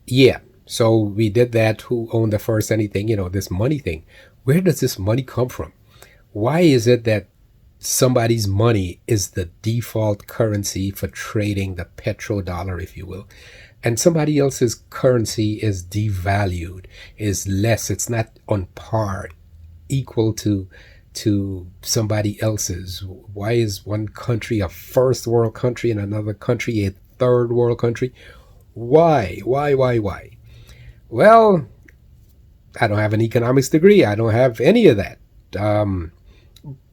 Yeah. So we did that. Who owned the first anything? This money thing. Where does this money come from? Why is it that somebody's money is the default currency for trading the petrodollar, if you will, and somebody else's currency is devalued, is less, it's not on par, equal to somebody else's? Why is one country a first world country and another country a third world country? Why? Well, I don't have an economics degree. I don't have any of that.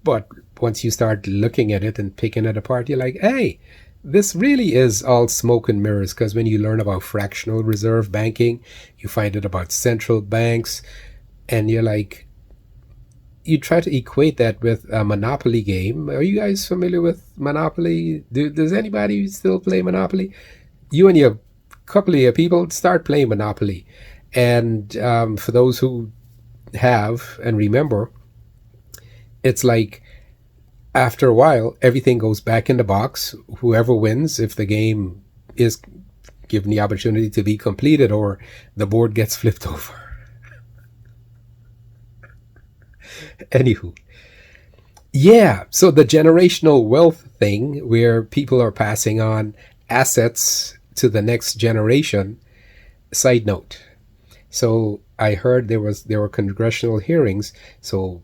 But once you start looking at it and picking it apart, you're like, hey, this really is all smoke and mirrors. Because when you learn about fractional reserve banking, you find it about central banks, and you're like, you try to equate that with a Monopoly game. Are you guys familiar with Monopoly? Does anybody still play Monopoly? You and your couple of your people start playing Monopoly. And for those who have and remember, it's like after a while, everything goes back in the box. Whoever wins, if the game is given the opportunity to be completed or the board gets flipped over. Anywho, yeah, so the generational wealth thing where people are passing on assets to the next generation. Side note. So I heard there were congressional hearings. So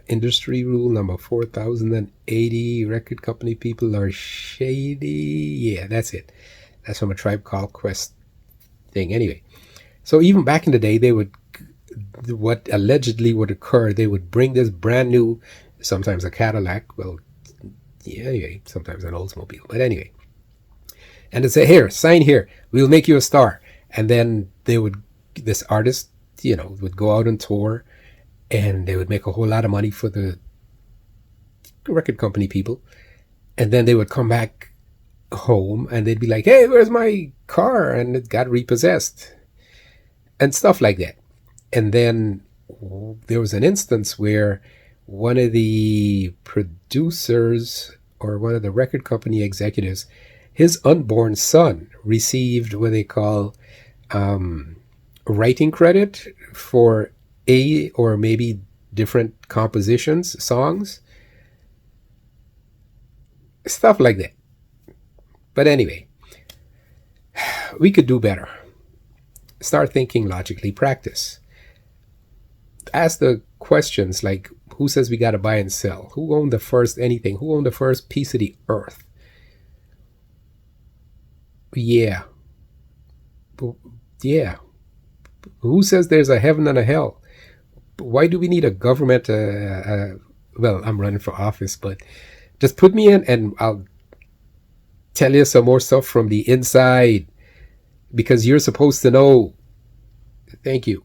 industry rule number 4080, record company people are shady. Yeah, that's it. That's from a Tribe Called Quest thing. Anyway, so even back in the day, what allegedly would occur, they would bring this brand new, sometimes a Cadillac, well, yeah, sometimes an Oldsmobile, but anyway, and they'd say, here, sign here, we'll make you a star. And then this artist, would go out on tour, and they would make a whole lot of money for the record company people. And then they would come back home and they'd be like, hey, where's my car? And it got repossessed and stuff like that. And then there was an instance where one of the producers or one of the record company executives, his unborn son received what they call writing credit for a or maybe different compositions, songs, stuff like that. But anyway, we could do better. Start thinking logically, practice. Ask the questions like, who says we got to buy and sell? Who owned the first anything? Who owned the first piece of the earth? Yeah. Yeah. Who says there's a heaven and a hell? Why do we need a government? Well, I'm running for office, but just put me in and I'll tell you some more stuff from the inside because you're supposed to know. Thank you.